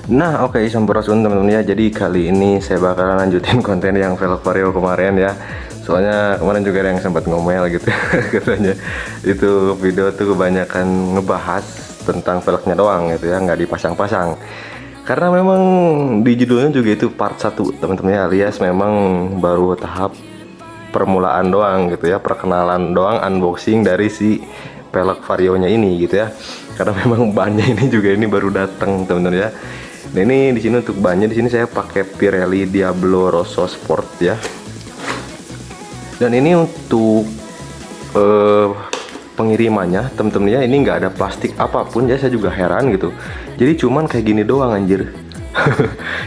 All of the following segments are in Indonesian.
Nah, oke, Sampurasun teman-teman ya. Jadi kali ini saya bakalan lanjutin konten yang velg vario kemarin ya. Soalnya kemarin juga ada yang sempat ngomel gitu katanya itu video tuh kebanyakan ngebahas tentang velgnya doang gitu ya, nggak dipasang-pasang. Karena memang di judulnya juga itu part 1 teman-teman ya, alias memang baru tahap permulaan doang gitu ya, perkenalan doang, unboxing dari si velg varionya ini gitu ya. Karena memang bannya ini juga ini baru datang teman-teman ya. Nah ini di sini untuk bannya di sini saya pakai Pirelli Diablo Rosso Sport ya. Dan ini untuk pengirimannya temen-temen ya, ini nggak ada plastik apapun ya, saya juga heran gitu. Jadi cuman kayak gini doang anjir.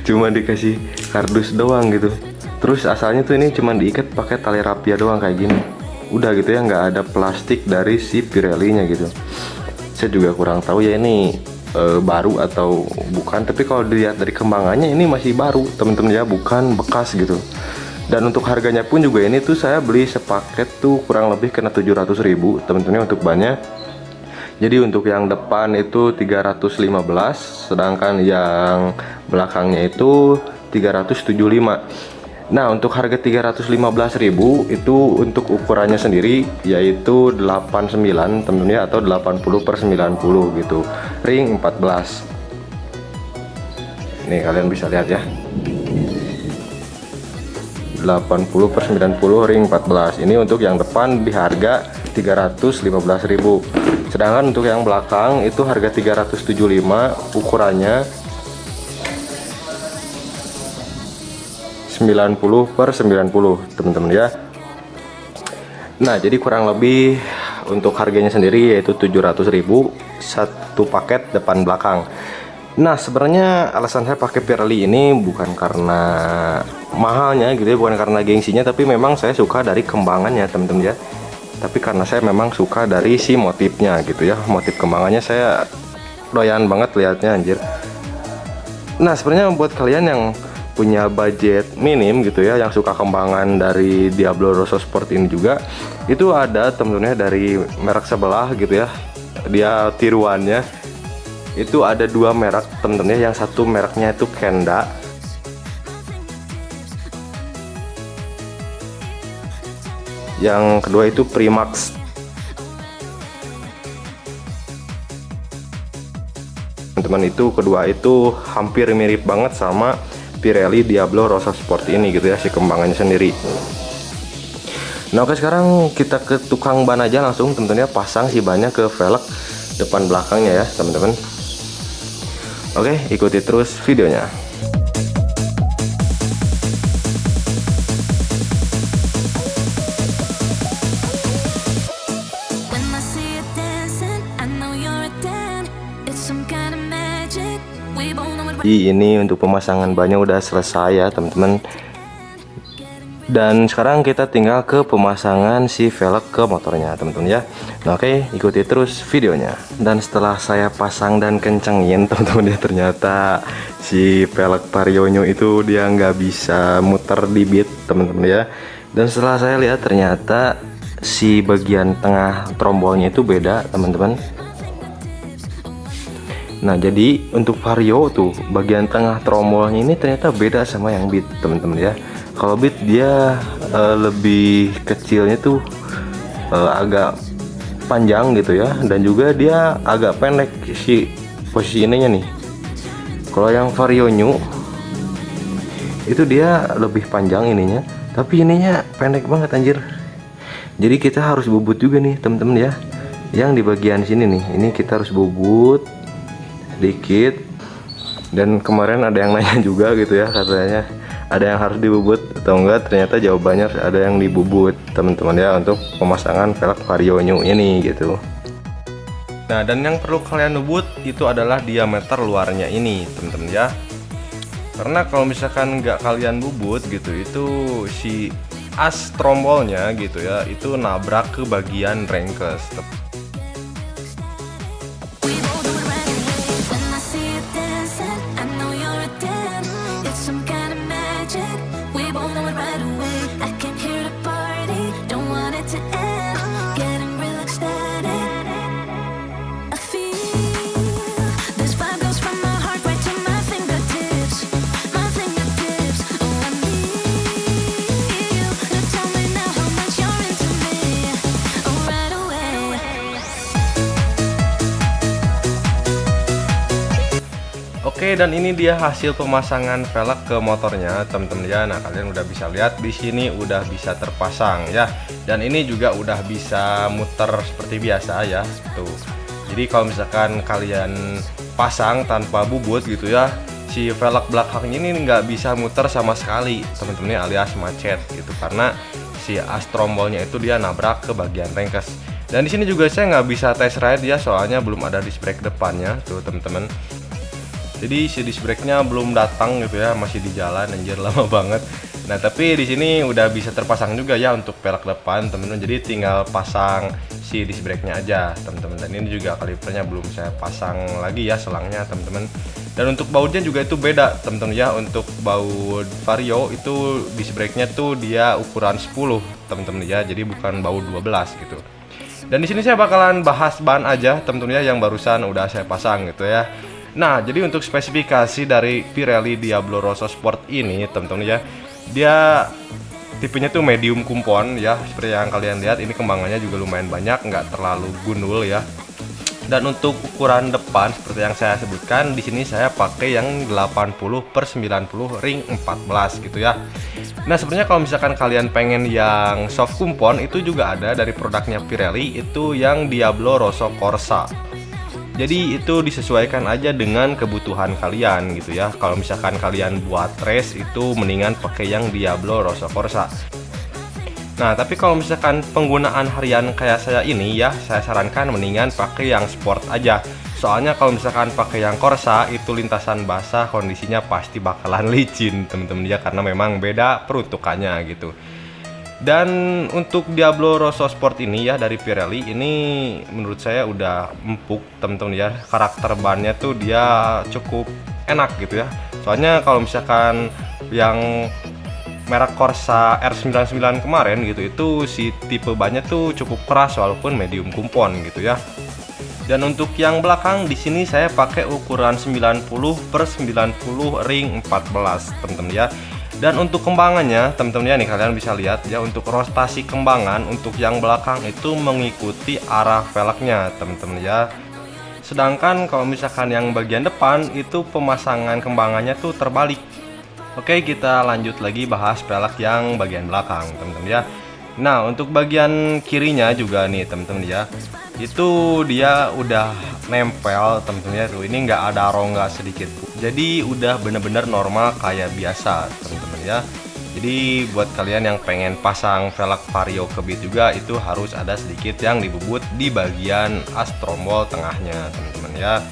Cuman dikasih kardus doang gitu. Terus asalnya tuh ini cuman diikat pakai tali rapia doang kayak gini. Udah gitu ya, nggak ada plastik dari si Pirelli-nya gitu. Saya juga kurang tahu ya ini baru atau bukan, tapi kalau dilihat dari kembangannya ini masih baru temen-temen ya, bukan bekas gitu. Dan untuk harganya pun juga ini tuh saya beli sepaket tuh kurang lebih kena 700.000 temen-temen untuk bannya. Jadi untuk yang depan itu 315, sedangkan yang belakangnya itu 375. Nah untuk harga 315.000 itu untuk ukurannya sendiri yaitu 89 temen-temen ya, atau 80/90 gitu, ring 14. Nih kalian bisa lihat ya, 80/90 ring 14. Ini untuk yang depan di harga 315.000. Sedangkan untuk yang belakang itu harga 375, ukurannya 90/90 teman-teman ya. Nah jadi kurang lebih untuk harganya sendiri yaitu 700.000 satu paket depan belakang. Nah sebenarnya alasan saya pakai Pirelli ini bukan karena mahalnya gitu ya, bukan karena gengsinya, tapi memang saya suka dari kembangannya teman-teman ya. Tapi karena saya memang suka dari si motifnya gitu ya, motif kembangannya saya doyan banget lihatnya anjir. Nah sebenarnya buat kalian yang punya budget minim gitu ya, yang suka kembangan dari Diablo Rosso Sport ini juga, itu ada temennya dari merek sebelah gitu ya, dia tiruannya itu ada dua merek temennya. Yang satu mereknya itu Kenda, yang kedua itu Primax. Teman-teman itu kedua itu hampir mirip banget sama Pirelli Diablo Rosso Sport ini gitu ya, si kembangannya sendiri. Nah oke, sekarang kita ke tukang ban aja langsung teman-teman ya, pasang si bannya ke velg depan belakangnya ya teman-teman. Oke, ikuti terus videonya. Ini untuk pemasangan bannya udah selesai ya teman-teman. Dan sekarang kita tinggal ke pemasangan si velg ke motornya teman-teman ya. Nah oke, ikuti terus videonya. Dan setelah saya pasang dan kencengin teman-teman ya, ternyata si velg varionyo itu dia nggak bisa muter di beat teman-teman ya. Dan setelah saya lihat ternyata si bagian tengah trombolnya itu beda teman-teman. Nah jadi untuk vario tuh bagian tengah trombolnya ini ternyata beda sama yang beat teman-teman ya. Kalau beat dia lebih kecilnya tuh agak panjang gitu ya, dan juga dia agak pendek si posisi ininya nih. Kalau yang vario new itu dia lebih panjang ininya, tapi ininya pendek banget anjir. Jadi kita harus bubut juga nih teman-teman ya. Yang di bagian sini nih, ini kita harus bubut dikit. Dan kemarin ada yang nanya juga gitu ya, katanya ada yang harus dibubut atau enggak. Ternyata jawabannya ada yang dibubut teman-teman ya, untuk pemasangan velg vario new ini gitu. Nah dan yang perlu kalian bubut itu adalah diameter luarnya ini teman-teman ya. Karena kalau misalkan nggak kalian bubut gitu, itu si as trombolnya gitu ya, itu nabrak ke bagian rengkes. Oke, dan ini dia hasil pemasangan velg ke motornya, teman-teman ya. Nah, kalian udah bisa lihat di sini udah bisa terpasang ya. Dan ini juga udah bisa muter seperti biasa ya. Tuh. Jadi kalau misalkan kalian pasang tanpa bubut gitu ya, si velg belakangnya ini nggak bisa muter sama sekali, teman-teman ya, alias macet gitu, karena si as trombolnya itu dia nabrak ke bagian rengkes. Dan di sini juga saya nggak bisa test ride ya, soalnya belum ada disc brake depannya tuh teman-teman. Jadi si disc brake-nya belum datang gitu ya, masih di jalan, anjir lama banget. Nah, tapi di sini udah bisa terpasang juga ya untuk velg depan, teman-teman. Jadi tinggal pasang si disc brake-nya aja, teman-teman. Dan ini juga kalipernya belum saya pasang lagi ya selangnya, teman-teman. Dan untuk bautnya juga itu beda, teman-teman ya. Untuk baut Vario itu disc brake-nya tuh dia ukuran 10, teman-teman ya. Jadi bukan baut 12 gitu. Dan di sini saya bakalan bahas ban aja, teman-teman ya, yang barusan udah saya pasang gitu ya. Nah, jadi untuk spesifikasi dari Pirelli Diablo Rosso Sport ini, teman-teman ya, dia tipenya tuh medium kumpon ya, seperti yang kalian lihat. Ini kembangannya juga lumayan banyak, nggak terlalu gundul ya. Dan untuk ukuran depan seperti yang saya sebutkan, di sini saya pakai yang 80/90 ring 14 gitu ya. Nah, sebenarnya kalau misalkan kalian pengen yang soft kumpon, itu juga ada dari produknya Pirelli, itu yang Diablo Rosso Corsa. Jadi itu disesuaikan aja dengan kebutuhan kalian gitu ya. Kalau misalkan kalian buat race, itu mendingan pakai yang Diablo Rosso Corsa. Nah, tapi kalau misalkan penggunaan harian kayak saya ini ya, saya sarankan mendingan pakai yang sport aja. Soalnya kalau misalkan pakai yang Corsa, itu lintasan basah kondisinya pasti bakalan licin, temen-temen ya, karena memang beda peruntukannya gitu. Dan untuk Diablo Rosso Sport ini ya dari Pirelli ini menurut saya udah empuk, temen-temen ya. Karakter bannya tuh dia cukup enak gitu ya. Soalnya kalau misalkan yang merek Corsa R99 kemarin gitu, itu si tipe bannya tuh cukup keras walaupun medium kumpon gitu ya. Dan untuk yang belakang di sini saya pakai ukuran 90/90 ring 14, temen-temen ya. Dan untuk kembangannya, teman-teman ya, nih kalian bisa lihat ya, untuk rotasi kembangan untuk yang belakang itu mengikuti arah velgnya, teman-teman ya. Sedangkan kalau misalkan yang bagian depan itu pemasangan kembangannya tuh terbalik. Oke, kita lanjut lagi bahas velg yang bagian belakang, teman-teman ya. Nah, untuk bagian kirinya juga nih, teman-teman ya, itu dia udah nempel, teman-teman ya. Tuh, ini nggak ada rongga sedikit. Jadi udah bener-bener normal kayak biasa, teman-teman ya. Jadi buat kalian yang pengen pasang velg Vario ke Beat juga, itu harus ada sedikit yang dibubut di bagian as trombol tengahnya, teman-teman ya.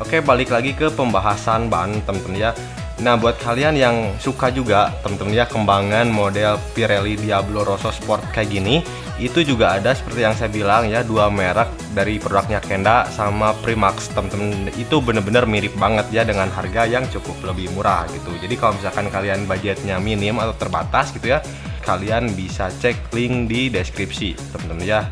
Oke, balik lagi ke pembahasan ban, teman-teman ya. Nah, buat kalian yang suka juga, teman-teman ya, kembangan model Pirelli Diablo Rosso Sport kayak gini, itu juga ada seperti yang saya bilang ya, dua merek dari produknya Kenda sama Primax, teman-teman. Itu bener-bener mirip banget ya, dengan harga yang cukup lebih murah gitu. Jadi kalau misalkan kalian budgetnya minim atau terbatas gitu ya, kalian bisa cek link di deskripsi, teman-teman ya.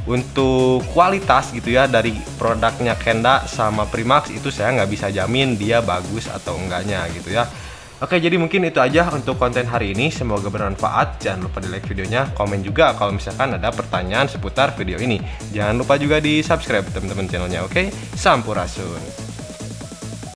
Untuk kualitas gitu ya dari produknya Kenda sama Primax, itu saya nggak bisa jamin dia bagus atau enggaknya gitu ya. Oke, jadi mungkin itu aja untuk konten hari ini. Semoga bermanfaat. Jangan lupa di like videonya, komen juga kalau misalkan ada pertanyaan seputar video ini. Jangan lupa juga di subscribe teman-teman channelnya. Oke, sampurasun.